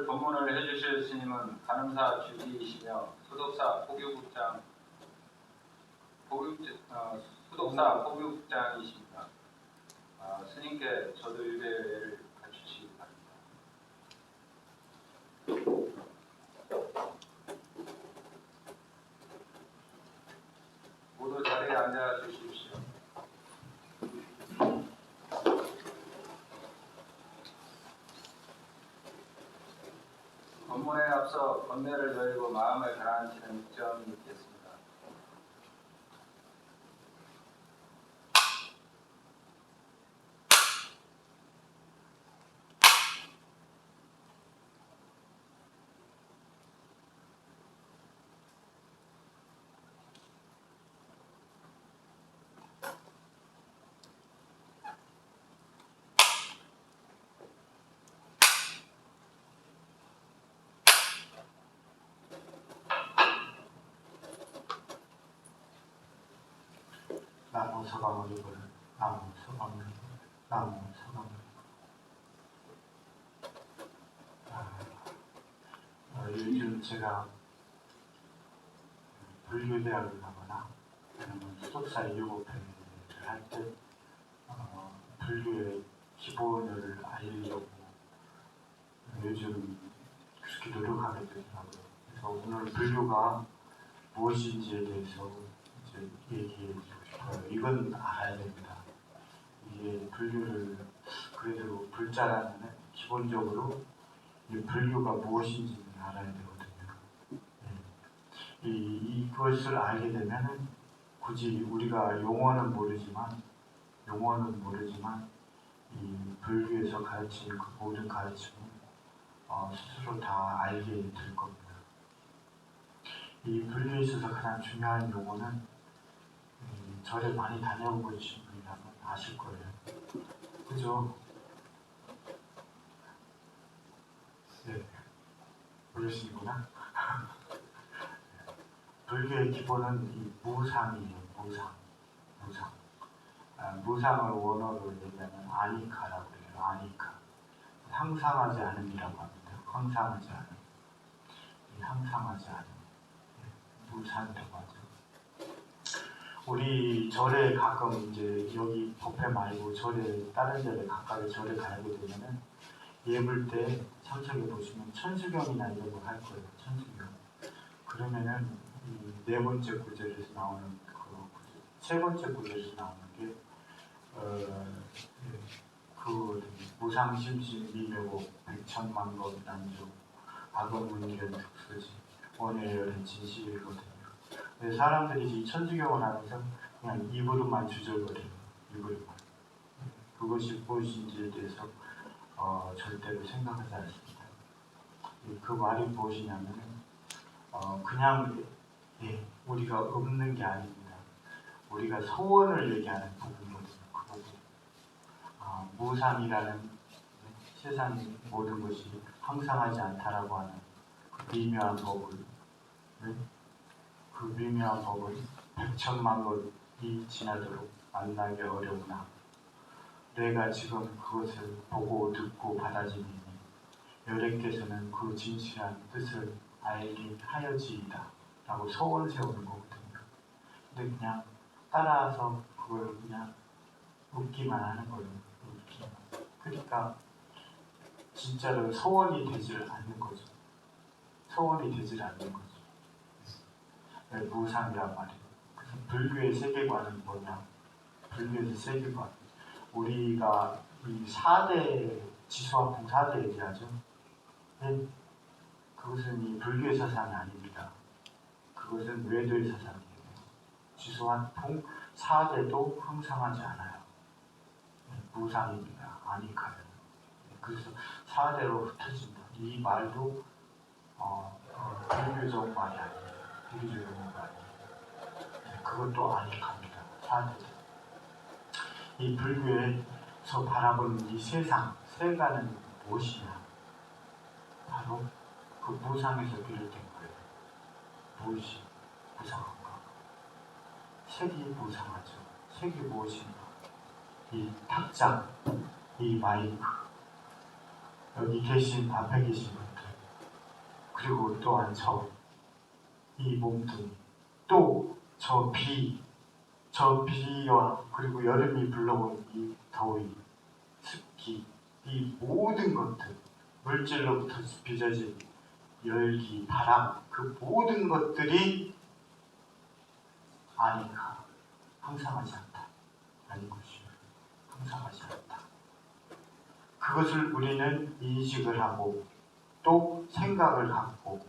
오늘 본문을 해주실 스님은 간음사 주지이시며 수독사 포교국장이십니다. 스님께 저도 일배를 갖추시기 바랍니다. 모두 자리에 앉아 주십시오. 본문에 앞서 번뇌를 열고 마음을 가라앉히는 묵점이 있겠습니다. 나무 서감을 입을 나무 서감을 나무 서감을 요즘 제가 불교대학을 가거나 아니면 수독사 7회를 할 때 불교의 기본을 알리려고 요즘 그렇게 노력하게 되더라고요. 그래서 오늘 불교가 무엇인지에 대해서 이제 얘기해 주고 싶어요. 이건 알아야 됩니다. 이게 불교를 그래도 불자라는 기본적으로 이 불교가 무엇인지는 알아야 되거든요. 이것을 알게 되면은 굳이 우리가 용어는 모르지만 이 불교에서 가르치는 그 모든 가르침은 스스로 다 알게 될 겁니다. 이 불교에 있어서 가장 중요한 용어는 절에 많이 다녀보신 분이라면 아실 거예요. 그죠? 네, 모르시는구나. 불교의 기본은 이 무상이에요. 무상을 원어로 얘기하면 아니카라고 해요. 아니카. 항상하지 않음이라고 합니다. 항상하지 않음. 무상이라고 하죠. 우리 절에 가끔 이제 여기 법회 말고 절에 다른 절에 가까이 절에 가게 되면은 예불 때 참석해 보시면 천수경이나 이런 거 할 거예요. 천수경. 그러면은 이 네 번째 구절에서 나오는 세 번째 구절에서 나오는 게 무상심신 미묘고 백천만법 난조 악어문견 특수지 원효열은 진실이거든요. 사람들이 이 천주경을 하면서 그냥 입으로만 주절거려요. 입으로만. 그것이 무엇인지에 대해서 절대로 생각하지 않습니다. 그 말이 무엇이냐면 그냥 우리가 없는 게 아닙니다. 우리가 소원을 얘기하는 부분이거든요. 그 부분. 무상이라는 세상 모든 것이 항상하지 않다라고 하는 그 미묘한 법을 백천만 번이 지나도록 만나기 어려우나 내가 지금 그것을 보고 듣고 받아지니 여래께서는 그 진실한 뜻을 알게 하여지이다 라고 소원 세우는 거거든요. 근데 그냥 따라서 그걸 그냥 웃기만 하는 거예요. 그러니까 진짜로 소원이 되질 않는 거죠. 무상이란 말이에요. 그래서 불교의 세계관은 뭐냐? 불교의 세계관. 우리가 이 4대 지수화풍 4대 얘기하죠. 그것은 이 불교의 사상이 아닙니다. 그것은 외도의 사상이에요. 지수화풍 4대도 항상하지 않아요. 무상입니다. 아니카요. 그래서 4대로 흩어진다. 이 말도 불교적 말이 아니에요. 불교적 말이 아니에요. 그것도 아니갑니다. 4대. 이 불교에서 바라보는 이 세간은 무엇이냐? 바로 그 무상에서 비롯된 거예요. 무엇이 무상한가? 색이 무상하죠. 색이 무엇인가? 이 탁자, 이 마이크, 여기 앞에 계신 분들, 그리고 또한 이 몸뚱이, 또 저 비와 그리고 여름이 불러온 이 더위, 습기, 이 모든 것들, 물질로부터 빚어진 열기, 바람, 그 모든 것들이 아니가 항상하지 않다. 아닌 것이요. 항상하지 않다. 그것을 우리는 인식을 하고 또 생각을 갖고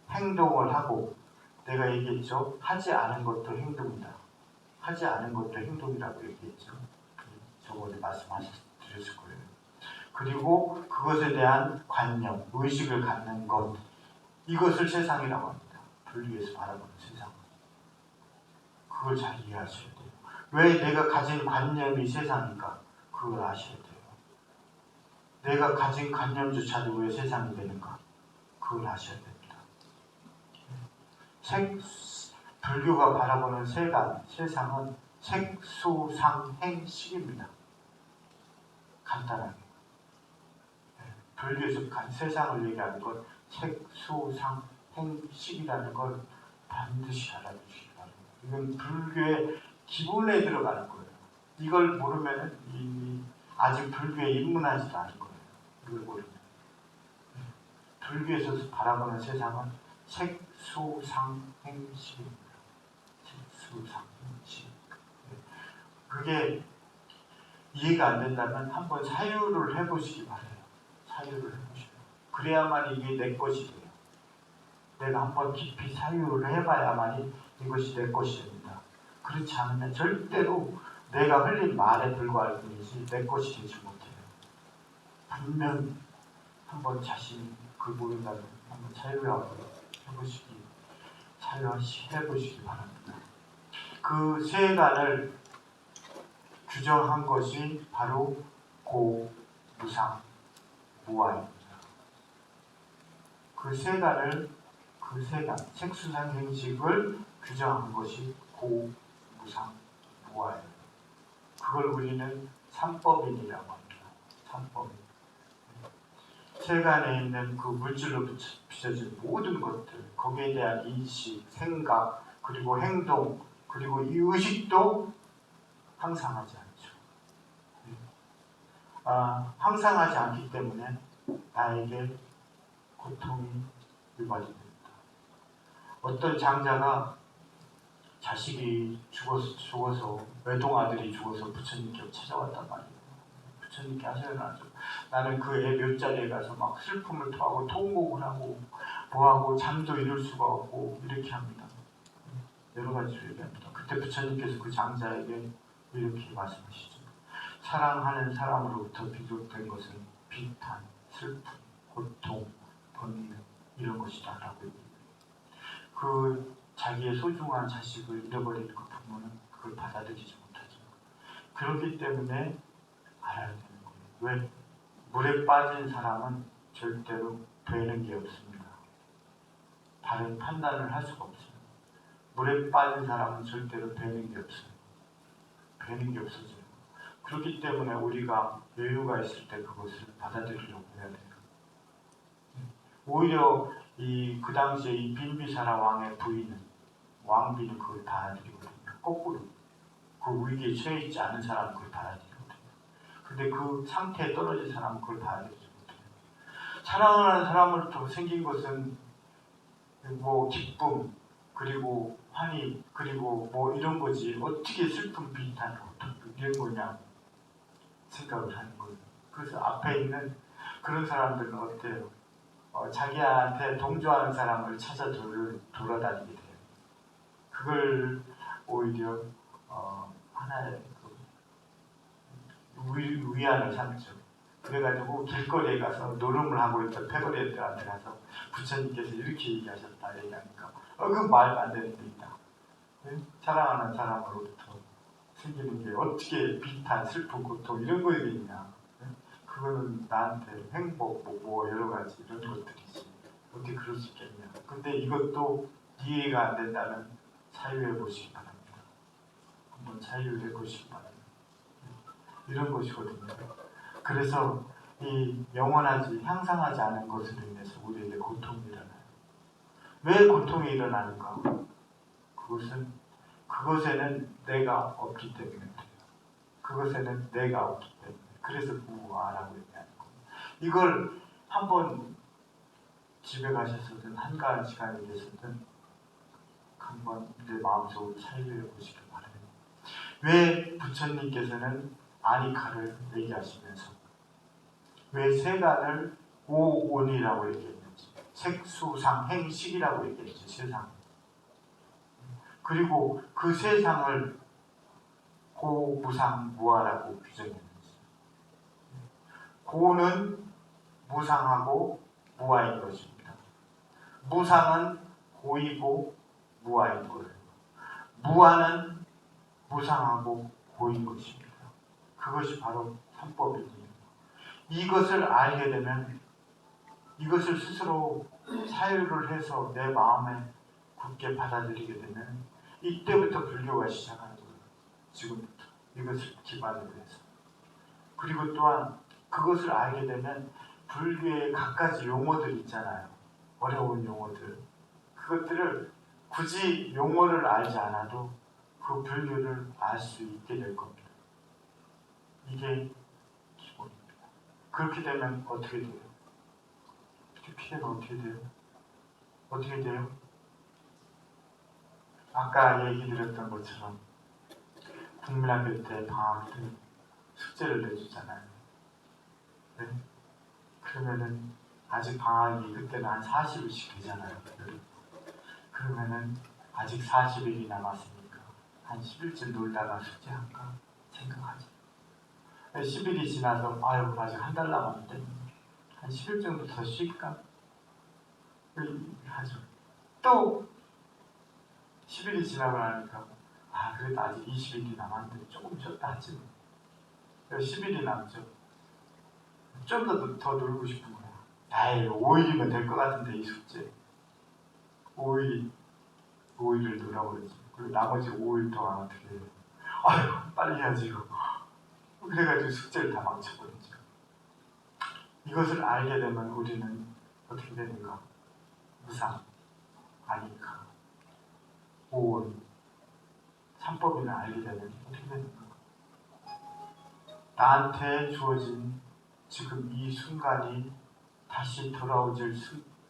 행동을 하고, 내가 얘기했죠. 하지 않은 것도 행동이다. 하지 않은 것도 행동이라고 얘기했죠. 저번에 말씀드렸을 거예요. 그리고 그것에 대한 관념, 의식을 갖는 것, 이것을 세상이라고 합니다. 분리해서 바라보는 세상. 그걸 잘 이해하셔야 돼요. 왜 내가 가진 관념이 세상인가? 그걸 아셔야 돼요. 내가 가진 관념조차도 왜 세상이 되는가? 그걸 아셔야 됩니다. 불교가 바라보는 세상은 색소상행식입니다. 간단하게. 불교에서 세상을 얘기하는 건 색소상행식이라는 걸 반드시 알아두시기 바랍니다. 이건 불교의 기본에 들어가는 거예요. 이걸 모르면 아직 불교에 입문하지도 않은 거예요. 이걸 모르면. 불교에서 바라보는 세상은 색소상행식입니다. 색소상행식. 그게 이해가 안 된다면 한번 사유를 해보시기 바라요. 사유를 해보시고. 그래야만 이게 내 것이 돼요. 내가 한번 깊이 사유를 해봐야만이 이것이 내 것이 됩니다. 그렇지 않으면 절대로 내가 흘린 말에 불과할 뿐이지 내 것이 되지 못해요. 분명 한번 자신이 그 모른다면 한번 사유해보시기 바랍니다. 그 세간을 규정한 것이 바로 고, 무상, 무아입니다. 그 세간, 색수상행식을 규정한 것이 고, 무상, 무아예요. 그걸 우리는 삼법인이라고 합니다. 삼법인. 세간에 있는 그 물질로 빚어진 모든 것들, 거기에 대한 인식, 생각, 그리고 행동, 그리고 이 의식도 항상하지 않죠. 항상하지 않기 때문에 나에게 고통이 유발됩니다. 어떤 장자가 자식이 죽어서 외동아들이 죽어서 부처님께 찾아왔단 말이에요. 부처님께 하셔야죠. 나는 그 애 묘자리에 가서 막 슬픔을 토하고 통곡을 하고 뭐하고 잠도 이룰 수가 없고 이렇게 합니다. 여러 가지로 얘기합니다. 그때 부처님께서 그 장자에게 이렇게 말씀하시죠. 사랑하는 사람으로부터 비롯된 것은 비탄, 슬픔, 고통, 번뇌 이런 것이다 라고 얘기합니다. 그 자기의 소중한 자식을 잃어버리는 그 부모는 그걸 받아들이지 못하죠. 그렇기 때문에 알아야 되는 거예요. 왜? 물에 빠진 사람은 절대로 되는 게 없습니다. 다른 판단을 할 수가 없어요. 물에 빠진 사람은 절대로 되는 게 없어요. 되는 게 없어져요. 그렇기 때문에 우리가 여유가 있을 때 그것을 받아들이려고 해야 돼요. 오히려 그 당시에 이 빈비사라 왕의 부인은, 왕비는 그걸 받아들이거든요. 거꾸로 그 위기에 처해 있지 않은 사람은 그걸 받아들이거든요. 근데 그 상태에 떨어진 사람은 그걸 받아들이지 못해요. 사랑하는 사람으로부터 생긴 것은 뭐 기쁨, 그리고 환희, 그리고 뭐 이런 거지 어떻게 슬픔, 비탄, 고통 이런 거냐 생각을 하는 거예요. 그래서 앞에 있는 그런 사람들은 어때요? 자기한테 동조하는 사람을 찾아 돌아다니게 돼요. 그걸 오히려 하나의 위안을 삼죠. 그래가지고 길거리에 가서 노름을 하고 있던 패거리들한테 가서 부처님께서 이렇게 얘기하셨다 얘기하니까 그 말도 안 되는 게 있다. 사랑하는 사람으로부터 생기는 게 어떻게 비탄, 슬픔, 고통 이런 거이겠냐. 그거는 나한테 행복, 뭐 여러 가지 이런 것들이지. 어떻게 그럴 수 있겠냐. 근데 이것도 이해가 안 된다면 사유해 보시기 바랍니다. 한번 사유해 보시기 바랍니다. 이런 것이거든요. 그래서 이 영원하지, 향상하지 않은 것으로 인해서 우리에게 고통이 일어나요. 왜 고통이 일어나는가? 그것에는 내가 없기 때문에 그래요. 그것에는 내가 없기 때문에. 그래서 무아라고 얘기하는 거예요. 이걸 한번 집에 가셨든 한가한 시간이 되셨든 한번 내 마음속으로 살려 보시기 바랍니다. 왜 부처님께서는 아니카를 얘기하시면서 왜 세간을 오온이라고 얘기했는지, 색수상행식이라고 얘기했지, 세상. 그리고 그 세상을 고무상무아라고 규정했는지. 고는 무상하고 무아인 것입니다. 무상은 고이고 무아인 거예요. 무아는 무상하고 고인 것입니다. 그것이 바로 삼법이에요. 이것을 알게 되면 이것을 스스로 사유를 해서 내 마음에 굳게 받아들이게 되면 이때부터 불교가 시작하는 거예요. 지금부터 이것을 기반으로 해서. 그리고 또한 그것을 알게 되면 불교의 갖가지 용어들 있잖아요. 어려운 용어들. 그것들을 굳이 용어를 알지 않아도 그 불교를 알 수 있게 될 겁니다. 이게 기본입니다. 그렇게 되면 어떻게 돼요? 그렇게 되면 어떻게 돼요? 어떻게 돼요? 아까 얘기 드렸던 것처럼 국민학교 때 방학 때 숙제를 내주잖아요. 네? 그러면은 아직 방학이 그때는 한 40일씩 되잖아요. 그러면은 아직 40일이 남았으니까 한 10일쯤 놀다가 숙제할까 생각하죠. 10일이 지나서 아유 아직 한 달 남았는데 한 10일 정도 더 쉴까 하죠. 또 10일이 지나고 나니까 아 그래도 아직 20일이 남았는데 조금 쉬었다 하지. 10일이 남죠. 좀 더 놀고 싶은 거야. 에이 5일이면 될 것 같은데 이 숙제 5일을 놀라고 그러지. 그리고 나머지 5일 동안 어떻게 해요? 아유 빨리 해야지 이거. 그래가지고 숙제를 다 망쳐버리죠. 이것을 알게 되면 우리는 어떻게 되는가? 무상, 아니까, 오온, 삼법인을 알게 되면 어떻게 되는가? 나한테 주어진 지금 이 순간이 다시 돌아오질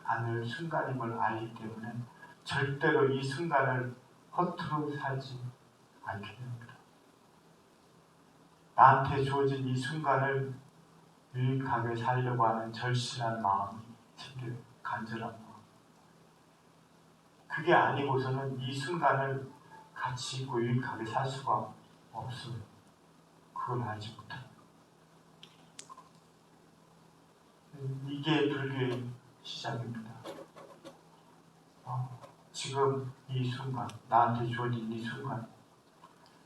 않을 순간임을 알기 때문에 절대로 이 순간을 허투루 살지 않게 됩니다. 나한테 주어진 이 순간을 유익하게 살려고 하는 절실한 마음이 생겨요. 간절한 마음. 그게 아니고서는 이 순간을 가치 있고 유익하게 살 수가 없어요. 그걸 알지 못해요. 이게 불교의 시작입니다. 지금 이 순간, 나한테 주어진 이 순간,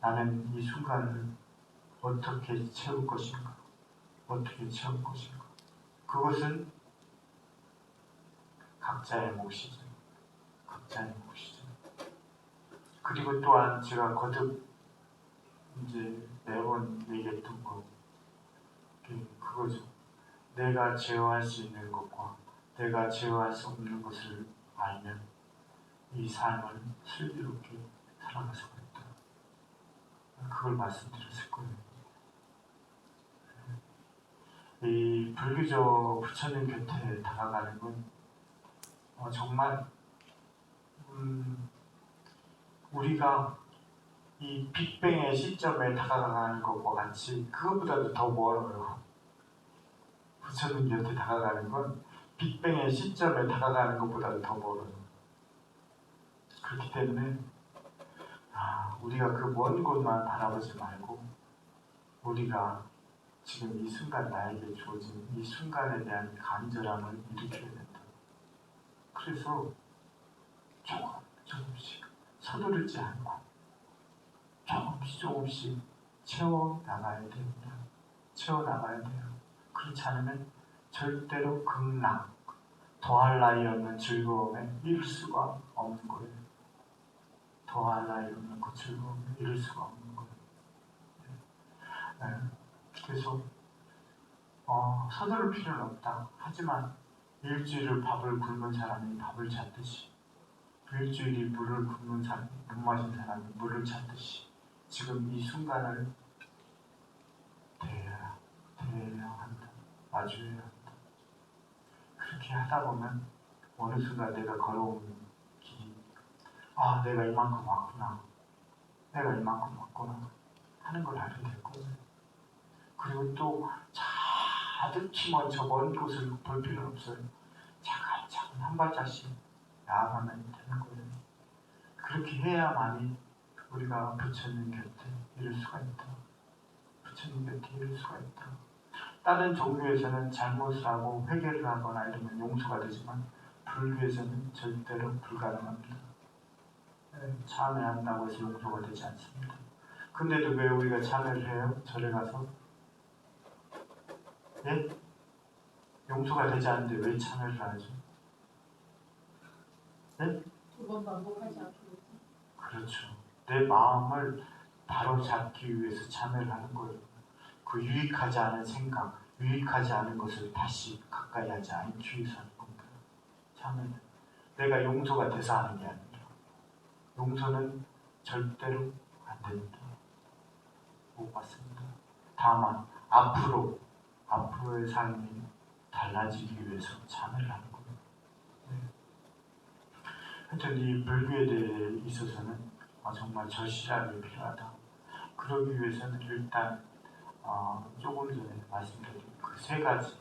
나는 이 순간을 어떻게 채울 것인가? 어떻게 채울 것인가? 그것은 각자의 몫이죠. 각자의 몫이죠. 그리고 또한 제가 거듭 이제 매번 얘기했던 거, 그거죠. 내가 제어할 수 있는 것과 내가 제어할 수 없는 것을 알면 이 삶을 슬기롭게 살아가서 그랬다. 그걸 말씀드렸을 거예요. 이 불교적 부처님 곁에 다가가는 건 정말 우리가 이 빅뱅의 시점에 다가가는 것과 같이 그것보다도 더 멀어요. 부처님 곁에 다가가는 건 빅뱅의 시점에 다가가는 것보다도 더 멀어요. 그렇기 때문에 우리가 그 먼 곳만 바라보지 말고 우리가 지금 이 순간 나에게 주어진 이 순간에 대한 간절함을 일으켜야 된다. 그래서 조금씩 서두르지 않고 조금씩 채워나가야 됩니다. 채워나가야 돼요. 그렇지 않으면 절대로 극락, 더할 나위 없는 즐거움에 이룰 수가 없는 거예요. 더할 나위 없는 그 즐거움에 이룰 수가 없는 거예요. 그래서 서두를 필요는 없다. 하지만 일주일을 밥을 굶은 사람이 밥을 찾듯이 일주일이 물을 굶는 사람, 못 마신 사람이 물을 찾듯이 지금 이 순간을 대해야 한다. 마주해야 한다. 그렇게 하다 보면 어느 순간 내가 걸어온 길이 내가 이만큼 왔구나. 내가 이만큼 왔구나 하는 걸 알게 될 거예요. 그리고 또 자득히 먼저 먼 곳을 볼 필요는 없어요. 차근차근 한 발짝씩 나아가면 되는 거예요. 그렇게 해야만이 우리가 부처님 곁에 이룰 수가 있다. 부처님 곁에 이룰 수가 있다. 다른 종교에서는 잘못을 하고 회개를 하거나 이러면 용서가 되지만 불교에서는 절대로 불가능합니다. 참회한다고 해서 용서가 되지 않습니다. 근데도 왜 우리가 참회를 해요? 절에 가서? 예? 용서가 되지 않는데 왜 참회를 하죠? 예? 두 번 반복하지 않기로. 그렇죠. 내 마음을 바로 잡기 위해서 참회를 하는 거예요. 그 유익하지 않은 생각, 유익하지 않은 것을 다시 가까이 하지 않기 위해서 하는 겁니다. 참회는 내가 용서가 돼서 하는 게 아니라 용서는 절대로 안 됩니다. 못 받습니다. 다만 앞으로의 삶이 달라지기 위해서 참회를 하는 거예요. 하여튼 이 불교에 대해 있어서는 정말 절실하게 필요하다. 그러기 위해서는 일단 조금 전에 말씀드린 그 세 가지,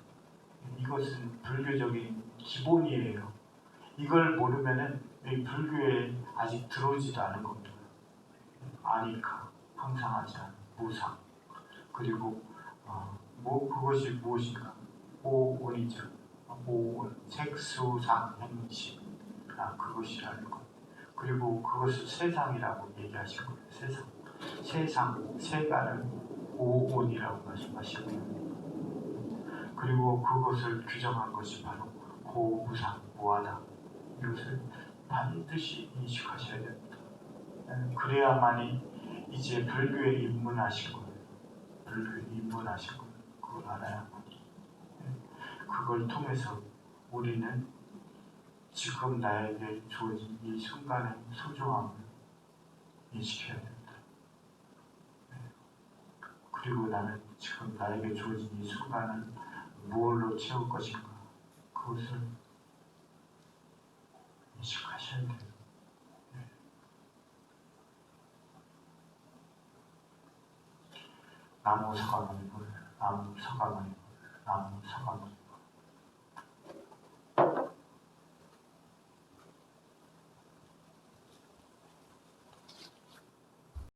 이것은 불교적인 기본이에요. 이걸 모르면은 이 불교에 아직 들어오지도 않은 겁니다. 아니까, 항상하지 않은 무상, 그리고 그것이 무엇인가? 오온이죠. 오온, 색수상 행식, 그것이라는 것. 그리고 그것을 세상이라고 얘기하신 거예요. 세상, 세간을 오온이라고 말씀하시고요. 그리고 그것을 규정한 것이 바로 고무상, 무하다. 이것을 반드시 인식하셔야 됩니다. 그래야만이 이제 불교에 입문하신 거예요. 불교에 입문하신 거예요. 그걸 알아야만이. 그걸 통해서 우리는 지금 나에게 주어진 이 순간의 소중함을 인식해야 됩니다. 그리고 나는 지금 나에게 주어진 이 순간을 무엇으로 채울 것인가, 그것을 인식하셔야 돼요. 나무 사과머리 물, 나무 사과머리 물, 나무 사과머리 물.